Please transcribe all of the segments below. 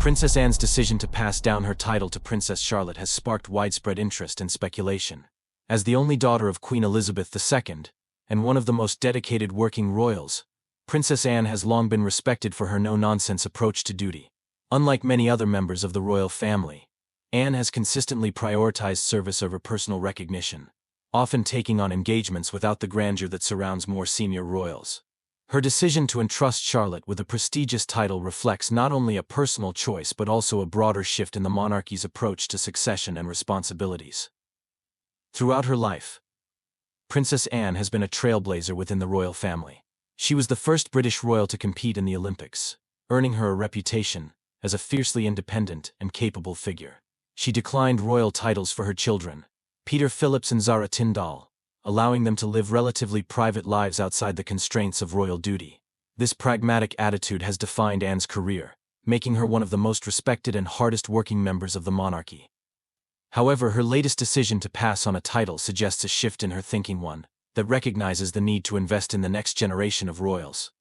Princess Anne's decision to pass down her title to Princess Charlotte has sparked widespread interest and speculation. As the only daughter of Queen Elizabeth II, and one of the most dedicated working royals, Princess Anne has long been respected for her no-nonsense approach to duty. Unlike many other members of the royal family, Anne has consistently prioritized service over personal recognition, often taking on engagements without the grandeur that surrounds more senior royals. Her decision to entrust Charlotte with a prestigious title reflects not only a personal choice but also a broader shift in the monarchy's approach to succession and responsibilities. Throughout her life, Princess Anne has been a trailblazer within the royal family. She was the first British royal to compete in the Olympics, earning her a reputation as a fiercely independent and capable figure. She declined royal titles for her children, Peter Phillips and Zara Tyndall, allowing them to live relatively private lives outside the constraints of royal duty. This pragmatic attitude has defined Anne's career, making her one of the most respected and hardest-working members of the monarchy. However, her latest decision to pass on a title suggests a shift in her thinking, one that recognizes the need to invest in the next generation of royals.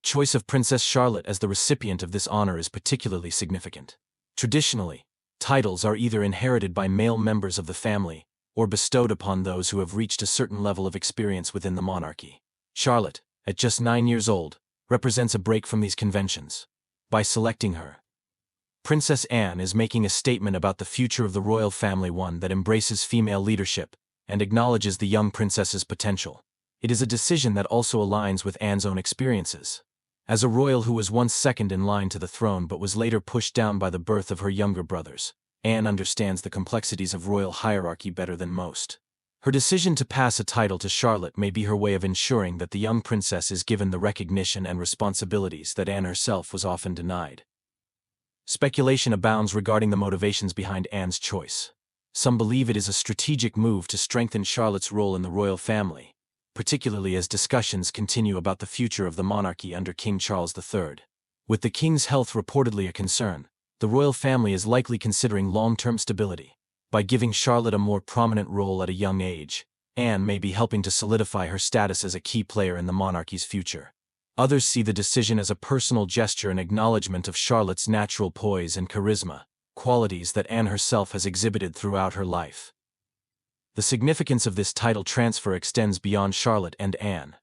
Choice of Princess Charlotte as the recipient of this honor is particularly significant. Traditionally, titles are either inherited by male members of the family or bestowed upon those who have reached a certain level of experience within the monarchy. Charlotte, at just 9 years old, represents a break from these conventions. By selecting her, Princess Anne is making a statement about the future of the royal family, one that embraces female leadership and acknowledges the young princess's potential. It is a decision that also aligns with Anne's own experiences. As a royal who was once second in line to the throne but was later pushed down by the birth of her younger brothers, Anne understands the complexities of royal hierarchy better than most. Her decision to pass a title to Charlotte may be her way of ensuring that the young princess is given the recognition and responsibilities that Anne herself was often denied. Speculation abounds regarding the motivations behind Anne's choice. Some believe it is a strategic move to strengthen Charlotte's role in the royal family, particularly as discussions continue about the future of the monarchy under King Charles III. With the king's health reportedly a concern, the royal family is likely considering long-term stability. By giving Charlotte a more prominent role at a young age, Anne may be helping to solidify her status as a key player in the monarchy's future. Others see the decision as a personal gesture and acknowledgement of Charlotte's natural poise and charisma, qualities that Anne herself has exhibited throughout her life. The significance of this title transfer extends beyond Charlotte and Anne.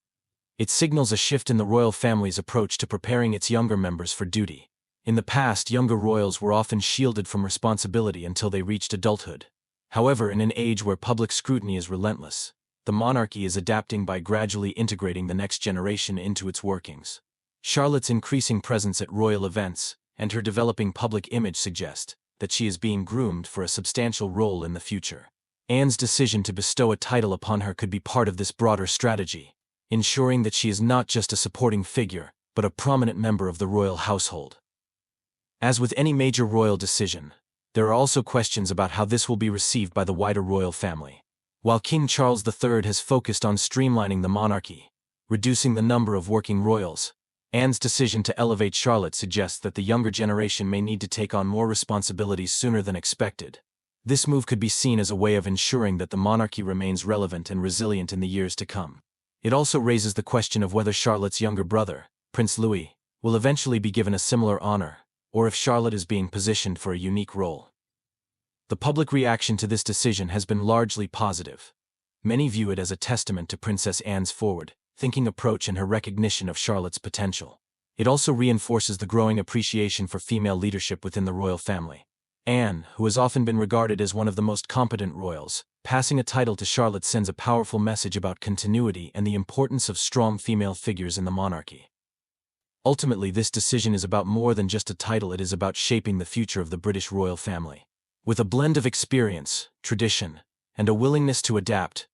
It signals a shift in the royal family's approach to preparing its younger members for duty. In the past, younger royals were often shielded from responsibility until they reached adulthood. However, in an age where public scrutiny is relentless, the monarchy is adapting by gradually integrating the next generation into its workings. Charlotte's increasing presence at royal events and her developing public image suggest that she is being groomed for a substantial role in the future. Anne's decision to bestow a title upon her could be part of this broader strategy, ensuring that she is not just a supporting figure, but a prominent member of the royal household. As with any major royal decision, there are also questions about how this will be received by the wider royal family. While King Charles III has focused on streamlining the monarchy, reducing the number of working royals, Anne's decision to elevate Charlotte suggests that the younger generation may need to take on more responsibilities sooner than expected. This move could be seen as a way of ensuring that the monarchy remains relevant and resilient in the years to come. It also raises the question of whether Charlotte's younger brother, Prince Louis, will eventually be given a similar honor, or if Charlotte is being positioned for a unique role. The public reaction to this decision has been largely positive. Many view it as a testament to Princess Anne's forward-thinking approach and her recognition of Charlotte's potential. It also reinforces the growing appreciation for female leadership within the royal family. Anne, who has often been regarded as one of the most competent royals, passing a title to Charlotte sends a powerful message about continuity and the importance of strong female figures in the monarchy. Ultimately, this decision is about more than just a title. It is about shaping the future of the British royal family. With a blend of experience, tradition, and a willingness to adapt,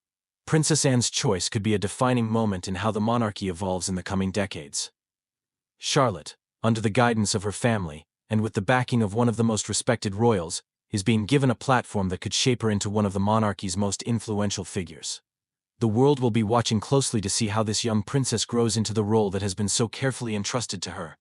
Princess Anne's choice could be a defining moment in how the monarchy evolves in the coming decades. Charlotte, under the guidance of her family, and with the backing of one of the most respected royals, is being given a platform that could shape her into one of the monarchy's most influential figures. The world will be watching closely to see how this young princess grows into the role that has been so carefully entrusted to her.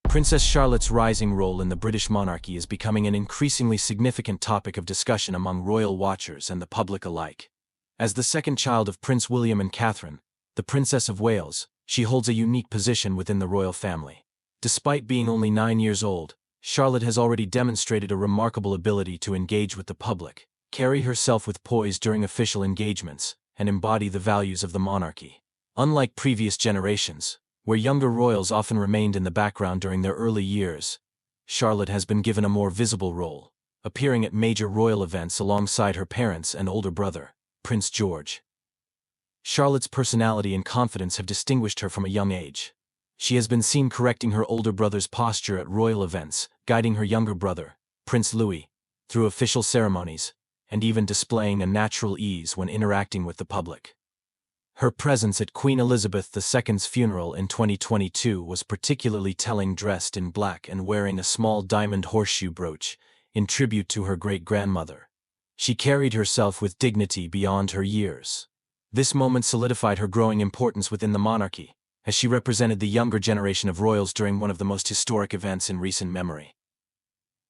Princess Charlotte's rising role in the British monarchy is becoming an increasingly significant topic of discussion among royal watchers and the public alike. As the second child of Prince William and Catherine, the Princess of Wales, she holds a unique position within the royal family. Despite being only 9 years old, Charlotte has already demonstrated a remarkable ability to engage with the public, carry herself with poise during official engagements, and embody the values of the monarchy. Unlike previous generations, where younger royals often remained in the background during their early years, Charlotte has been given a more visible role, appearing at major royal events alongside her parents and older brother, Prince George. Charlotte's personality and confidence have distinguished her from a young age. She has been seen correcting her older brother's posture at royal events, guiding her younger brother, Prince Louis, through official ceremonies, and even displaying a natural ease when interacting with the public. Her presence at Queen Elizabeth II's funeral in 2022 was particularly telling, dressed in black and wearing a small diamond horseshoe brooch, in tribute to her great-grandmother. She carried herself with dignity beyond her years. This moment solidified her growing importance within the monarchy, as she represented the younger generation of royals during one of the most historic events in recent memory.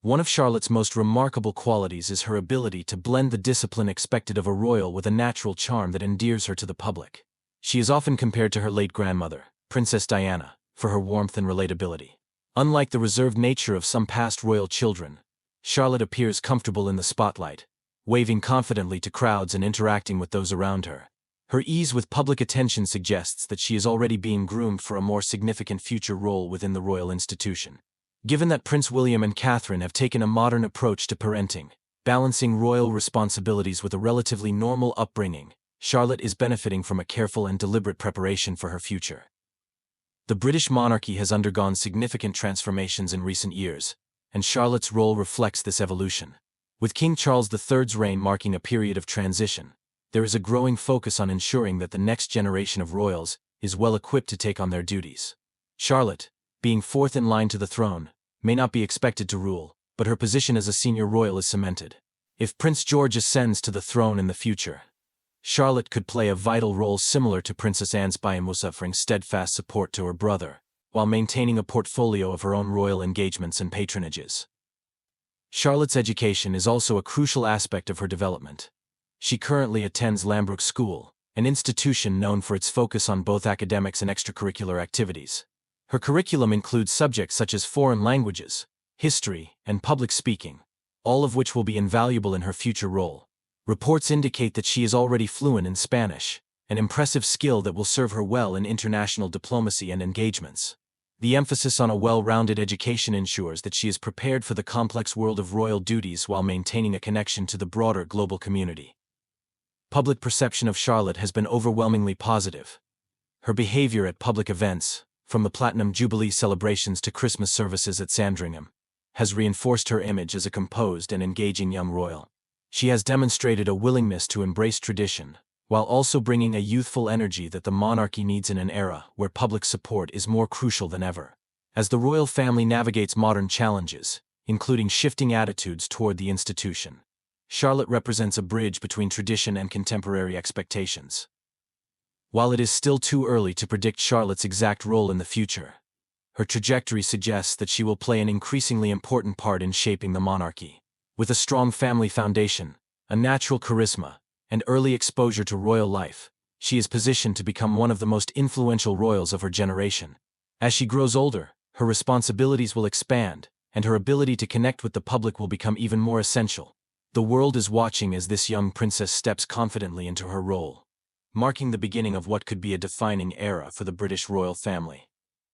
One of Charlotte's most remarkable qualities is her ability to blend the discipline expected of a royal with a natural charm that endears her to the public. She is often compared to her late grandmother, Princess Diana, for her warmth and relatability. Unlike the reserved nature of some past royal children, Charlotte appears comfortable in the spotlight, waving confidently to crowds and interacting with those around her. Her ease with public attention suggests that she is already being groomed for a more significant future role within the royal institution. Given that Prince William and Catherine have taken a modern approach to parenting, balancing royal responsibilities with a relatively normal upbringing, Charlotte is benefiting from a careful and deliberate preparation for her future. The British monarchy has undergone significant transformations in recent years, and Charlotte's role reflects this evolution. With King Charles III's reign marking a period of transition, there is a growing focus on ensuring that the next generation of royals is well equipped to take on their duties. Charlotte, being fourth in line to the throne, may not be expected to rule, but her position as a senior royal is cemented. If Prince George ascends to the throne in the future, Charlotte could play a vital role similar to Princess Anne's by offering steadfast support to her brother, while maintaining a portfolio of her own royal engagements and patronages. Charlotte's education is also a crucial aspect of her development. She currently attends Lambrook School, an institution known for its focus on both academics and extracurricular activities. Her curriculum includes subjects such as foreign languages, history, and public speaking, all of which will be invaluable in her future role. Reports indicate that she is already fluent in Spanish, an impressive skill that will serve her well in international diplomacy and engagements. The emphasis on a well-rounded education ensures that she is prepared for the complex world of royal duties while maintaining a connection to the broader global community. Public perception of Charlotte has been overwhelmingly positive. Her behavior at public events, from the Platinum Jubilee celebrations to Christmas services at Sandringham, has reinforced her image as a composed and engaging young royal. She has demonstrated a willingness to embrace tradition, while also bringing a youthful energy that the monarchy needs in an era where public support is more crucial than ever. As the royal family navigates modern challenges, including shifting attitudes toward the institution, Charlotte represents a bridge between tradition and contemporary expectations. While it is still too early to predict Charlotte's exact role in the future, her trajectory suggests that she will play an increasingly important part in shaping the monarchy. With a strong family foundation, a natural charisma, and early exposure to royal life, she is positioned to become one of the most influential royals of her generation. As she grows older, her responsibilities will expand, and her ability to connect with the public will become even more essential. The world is watching as this young princess steps confidently into her role, marking the beginning of what could be a defining era for the British royal family.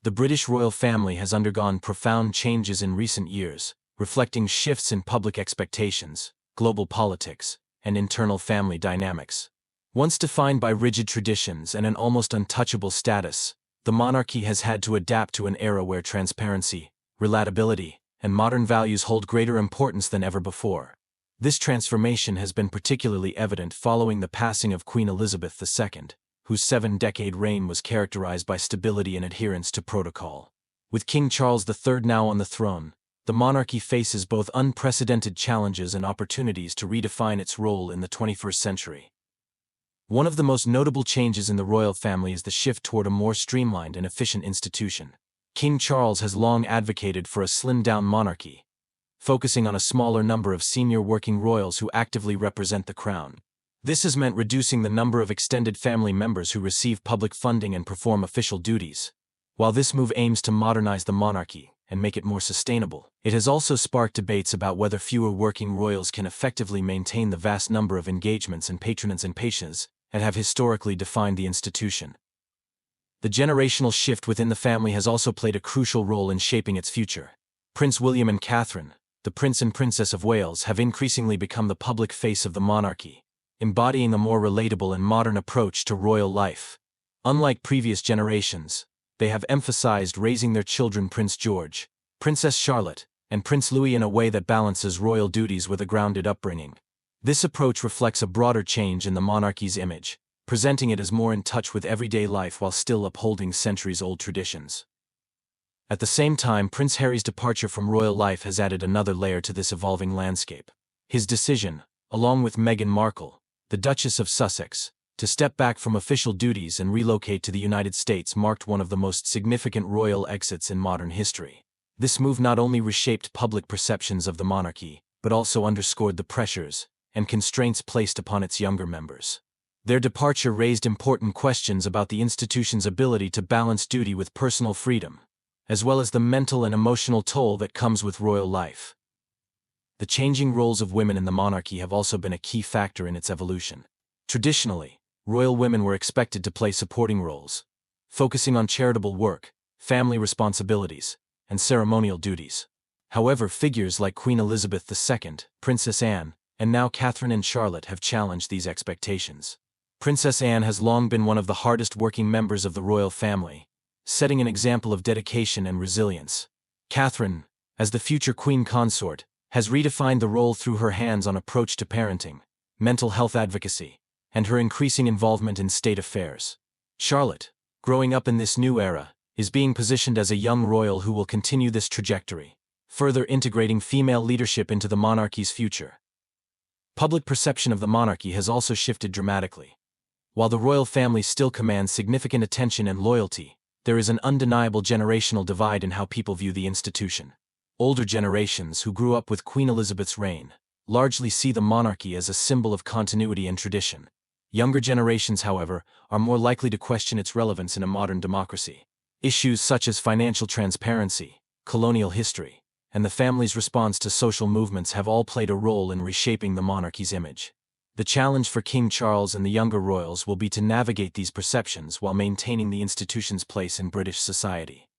The British royal family has undergone profound changes in recent years, reflecting shifts in public expectations, global politics, and internal family dynamics. Once defined by rigid traditions and an almost untouchable status, the monarchy has had to adapt to an era where transparency, relatability, and modern values hold greater importance than ever before. This transformation has been particularly evident following the passing of Queen Elizabeth II, whose 7-decade reign was characterized by stability and adherence to protocol. With King Charles III now on the throne, the monarchy faces both unprecedented challenges and opportunities to redefine its role in the 21st century. One of the most notable changes in the royal family is the shift toward a more streamlined and efficient institution. King Charles has long advocated for a slimmed-down monarchy, focusing on a smaller number of senior working royals who actively represent the crown. This has meant reducing the number of extended family members who receive public funding and perform official duties. While this move aims to modernize the monarchy and make it more sustainable. It has also sparked debates about whether fewer working royals can effectively maintain the vast number of engagements and patronage and patience that have historically defined the institution. The generational shift within the family has also played a crucial role in shaping its future. Prince William and Catherine, the Prince and Princess of Wales, have increasingly become the public face of the monarchy, embodying a more relatable and modern approach to royal life. Unlike previous generations, they have emphasized raising their children Prince George, Princess Charlotte, and Prince Louis in a way that balances royal duties with a grounded upbringing. This approach reflects a broader change in the monarchy's image, presenting it as more in touch with everyday life while still upholding centuries-old traditions. At the same time, Prince Harry's departure from royal life has added another layer to this evolving landscape. His decision, along with Meghan Markle, the Duchess of Sussex, to step back from official duties and relocate to the United States marked one of the most significant royal exits in modern history. This move not only reshaped public perceptions of the monarchy, but also underscored the pressures and constraints placed upon its younger members. Their departure raised important questions about the institution's ability to balance duty with personal freedom, as well as the mental and emotional toll that comes with royal life. The changing roles of women in the monarchy have also been a key factor in its evolution. Traditionally, royal women were expected to play supporting roles, focusing on charitable work, family responsibilities, and ceremonial duties. However, figures like Queen Elizabeth II, Princess Anne, and now Catherine and Charlotte have challenged these expectations. Princess Anne has long been one of the hardest-working members of the royal family, setting an example of dedication and resilience. Catherine, as the future queen consort, has redefined the role through her hands-on approach to parenting, mental health advocacy, and her increasing involvement in state affairs. Charlotte, growing up in this new era, is being positioned as a young royal who will continue this trajectory, further integrating female leadership into the monarchy's future. Public perception of the monarchy has also shifted dramatically. While the royal family still commands significant attention and loyalty, there is an undeniable generational divide in how people view the institution. Older generations who grew up with Queen Elizabeth's reign largely see the monarchy as a symbol of continuity and tradition. Younger generations, however, are more likely to question its relevance in a modern democracy. Issues such as financial transparency, colonial history, and the family's response to social movements have all played a role in reshaping the monarchy's image. The challenge for King Charles and the younger royals will be to navigate these perceptions while maintaining the institution's place in British society.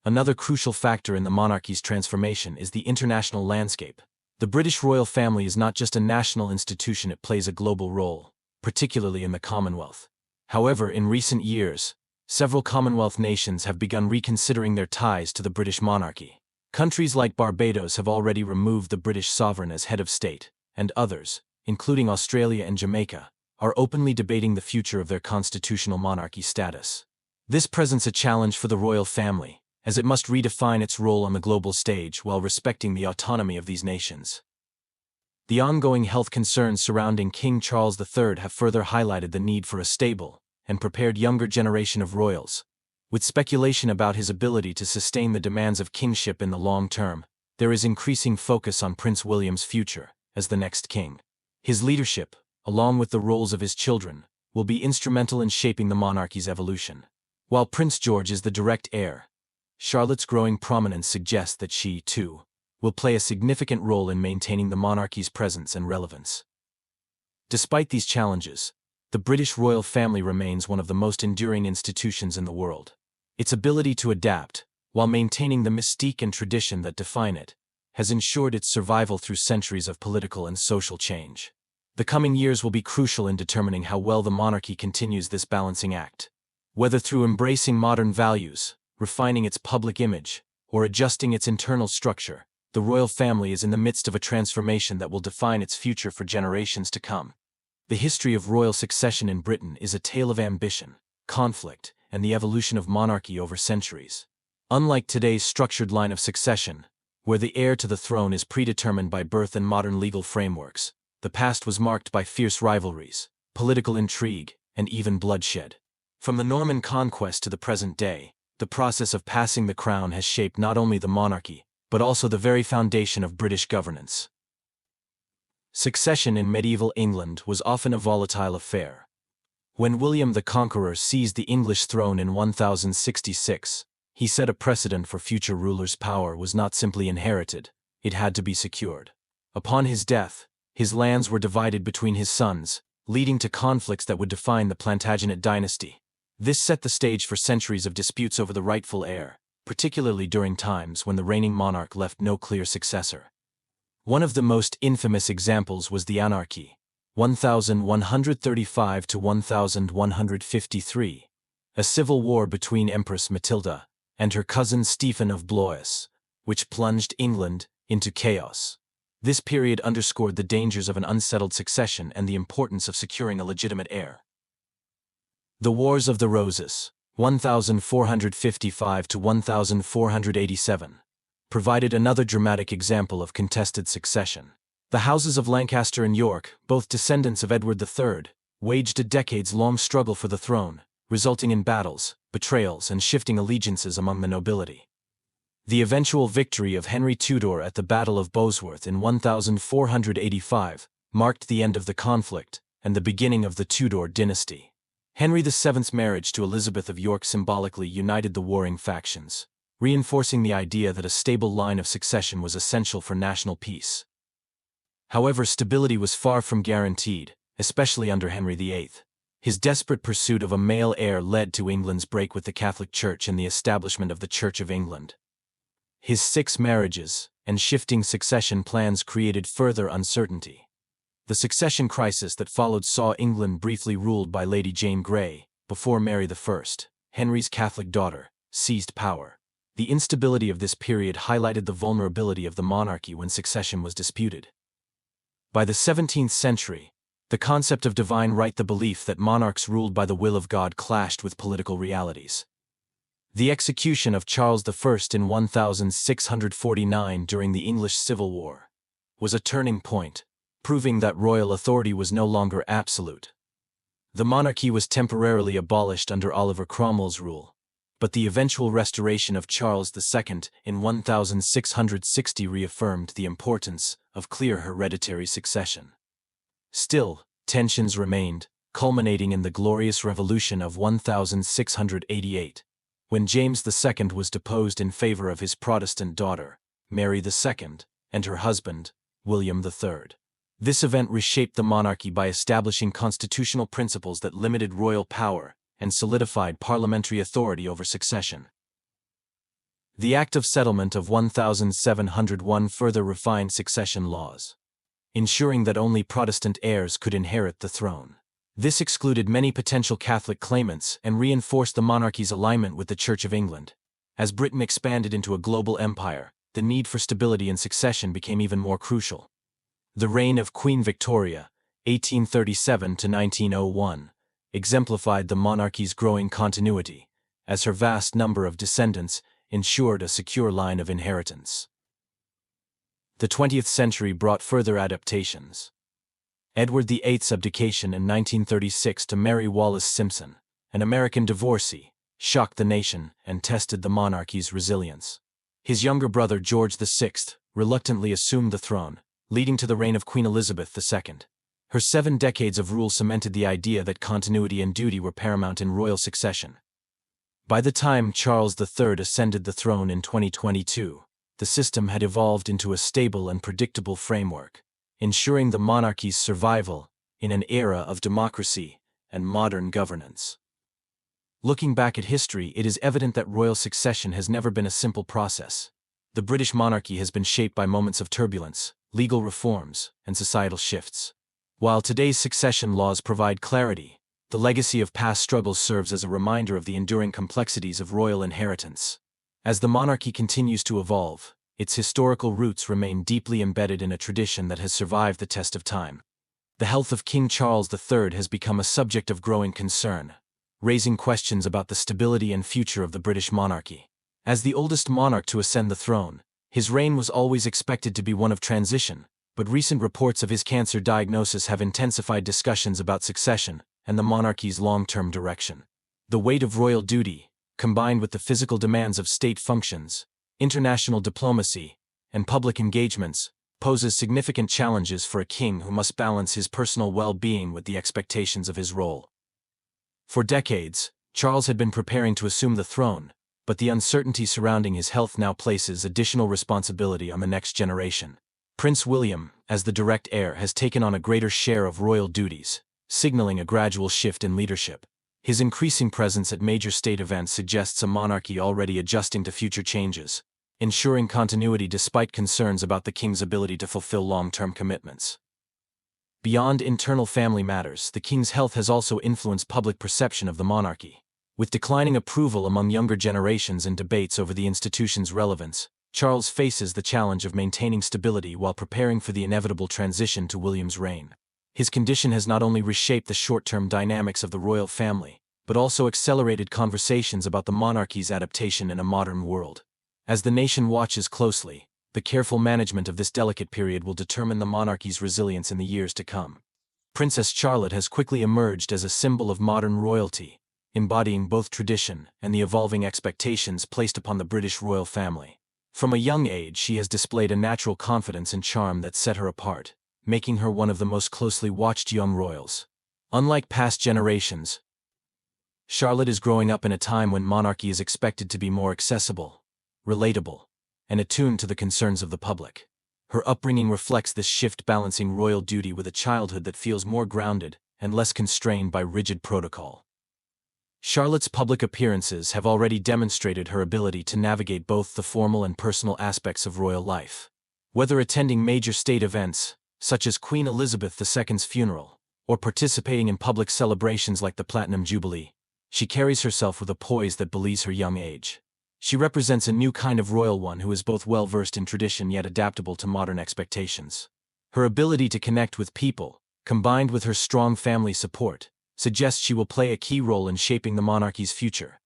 Another crucial factor in the monarchy's transformation is the international landscape. The British royal family is not just a national institution, it plays a global role, particularly in the Commonwealth. However, in recent years, several Commonwealth nations have begun reconsidering their ties to the British monarchy. Countries like Barbados have already removed the British sovereign as head of state, and others, including Australia and Jamaica, are openly debating the future of their constitutional monarchy status. This presents a challenge for the royal family, as it must redefine its role on the global stage while respecting the autonomy of these nations. The ongoing health concerns surrounding King Charles III have further highlighted the need for a stable and prepared younger generation of royals. With speculation about his ability to sustain the demands of kingship in the long term, there is increasing focus on Prince William's future as the next king. His leadership, along with the roles of his children, will be instrumental in shaping the monarchy's evolution. While Prince George is the direct heir, Charlotte's growing prominence suggests that she, too, will play a significant role in maintaining the monarchy's presence and relevance. Despite these challenges, the British royal family remains one of the most enduring institutions in the world. Its ability to adapt, while maintaining the mystique and tradition that define it, has ensured its survival through centuries of political and social change. The coming years will be crucial in determining how well the monarchy continues this balancing act. Whether through embracing modern values, refining its public image, or adjusting its internal structure, the royal family is in the midst of a transformation that will define its future for generations to come. The history of royal succession in Britain is a tale of ambition, conflict, and the evolution of monarchy over centuries. Unlike today's structured line of succession, where the heir to the throne is predetermined by birth and modern legal frameworks, the past was marked by fierce rivalries, political intrigue, and even bloodshed. From the Norman conquest to the present day, the process of passing the crown has shaped not only the monarchy, but also the very foundation of British governance. Succession in medieval England was often a volatile affair. When William the Conqueror seized the English throne in 1066, He set a precedent for future rulers' power was not simply inherited, it had to be secured. Upon his death, his lands were divided between his sons, leading to conflicts that would define the Plantagenet dynasty. This set the stage for centuries of disputes over the rightful heir, particularly during times when the reigning monarch left no clear successor. One of the most infamous examples was the Anarchy, 1135 to 1153, a civil war between Empress Matilda and her cousin Stephen of Blois, which plunged England into chaos. This period underscored the dangers of an unsettled succession and the importance of securing a legitimate heir. The Wars of the Roses, 1455 to 1487, provided another dramatic example of contested succession. The houses of Lancaster and York, both descendants of Edward III, waged a decades-long struggle for the throne, resulting in battles, betrayals, and shifting allegiances among the nobility. The eventual victory of Henry Tudor at the Battle of Bosworth in 1485 marked the end of the conflict and the beginning of the Tudor dynasty. Henry VII's marriage to Elizabeth of York symbolically united the warring factions, reinforcing the idea that a stable line of succession was essential for national peace. However, stability was far from guaranteed, especially under Henry VIII. His desperate pursuit of a male heir led to England's break with the Catholic Church and the establishment of the Church of England. His 6 marriages and shifting succession plans created further uncertainty. The succession crisis that followed saw England briefly ruled by Lady Jane Grey, before Mary I, Henry's Catholic daughter, seized power. The instability of this period highlighted the vulnerability of the monarchy when succession was disputed. By the 17th century, the concept of divine right, the belief that monarchs ruled by the will of God, clashed with political realities. The execution of Charles I in 1649 during the English Civil War was a turning point, proving that royal authority was no longer absolute. The monarchy was temporarily abolished under Oliver Cromwell's rule, but the eventual restoration of Charles II in 1660 reaffirmed the importance of clear hereditary succession. Still, tensions remained, culminating in the Glorious Revolution of 1688. When James II was deposed in favor of his Protestant daughter, Mary II, and her husband, William III. This event reshaped the monarchy by establishing constitutional principles that limited royal power and solidified parliamentary authority over succession. The Act of Settlement of 1701 further refined succession laws, ensuring that only Protestant heirs could inherit the throne. This excluded many potential Catholic claimants and reinforced the monarchy's alignment with the Church of England. As Britain expanded into a global empire, the need for stability in succession became even more crucial. The reign of Queen Victoria, 1837 to 1901, exemplified the monarchy's growing continuity, as her vast number of descendants ensured a secure line of inheritance. The 20th century brought further adaptations. Edward VIII's abdication in 1936 to Mary Wallace Simpson, an American divorcee, shocked the nation and tested the monarchy's resilience. His younger brother George VI reluctantly assumed the throne, leading to the reign of Queen Elizabeth II. Her 7 decades of rule cemented the idea that continuity and duty were paramount in royal succession. By the time Charles III ascended the throne in 2022, the system had evolved into a stable and predictable framework, ensuring the monarchy's survival in an era of democracy and modern governance. Looking back at history, it is evident that royal succession has never been a simple process. The British monarchy has been shaped by moments of turbulence, legal reforms, and societal shifts. While today's succession laws provide clarity, the legacy of past struggles serves as a reminder of the enduring complexities of royal inheritance. As the monarchy continues to evolve, its historical roots remain deeply embedded in a tradition that has survived the test of time. The health of King Charles III has become a subject of growing concern, raising questions about the stability and future of the British monarchy. As the oldest monarch to ascend the throne, his reign was always expected to be one of transition, but recent reports of his cancer diagnosis have intensified discussions about succession and the monarchy's long-term direction. The weight of royal duty, combined with the physical demands of state functions, international diplomacy, and public engagements, poses significant challenges for a king who must balance his personal well-being with the expectations of his role. For decades, Charles had been preparing to assume the throne, but the uncertainty surrounding his health now places additional responsibility on the next generation. Prince William, as the direct heir, has taken on a greater share of royal duties, signaling a gradual shift in leadership. His increasing presence at major state events suggests a monarchy already adjusting to future changes, ensuring continuity despite concerns about the king's ability to fulfill long-term commitments. Beyond internal family matters, the king's health has also influenced public perception of the monarchy. With declining approval among younger generations and debates over the institution's relevance, Charles faces the challenge of maintaining stability while preparing for the inevitable transition to William's reign. His condition has not only reshaped the short-term dynamics of the royal family, but also accelerated conversations about the monarchy's adaptation in a modern world. As the nation watches closely, the careful management of this delicate period will determine the monarchy's resilience in the years to come. Princess Charlotte has quickly emerged as a symbol of modern royalty, embodying both tradition and the evolving expectations placed upon the British royal family. From a young age, she has displayed a natural confidence and charm that set her apart, making her one of the most closely watched young royals. Unlike past generations, Charlotte is growing up in a time when monarchy is expected to be more accessible, relatable, and attuned to the concerns of the public. Her upbringing reflects this shift, balancing royal duty with a childhood that feels more grounded and less constrained by rigid protocol. Charlotte's public appearances have already demonstrated her ability to navigate both the formal and personal aspects of royal life. Whether attending major state events, such as Queen Elizabeth II's funeral, or participating in public celebrations like the Platinum Jubilee, she carries herself with a poise that belies her young age. She represents a new kind of royal one who is both well-versed in tradition yet adaptable to modern expectations. Her ability to connect with people, combined with her strong family support, suggests she will play a key role in shaping the monarchy's future.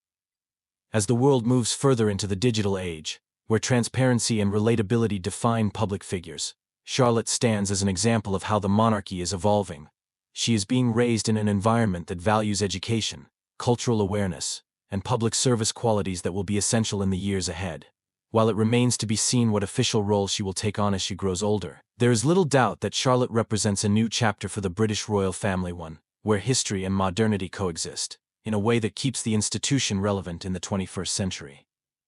As the world moves further into the digital age, where transparency and relatability define public figures, Charlotte stands as an example of how the monarchy is evolving. She is being raised in an environment that values education, cultural awareness, and public service, qualities that will be essential in the years ahead. While it remains to be seen what official role she will take on as she grows older, there is little doubt that Charlotte represents a new chapter for the British royal family, one where history and modernity coexist, in a way that keeps the institution relevant in the 21st century.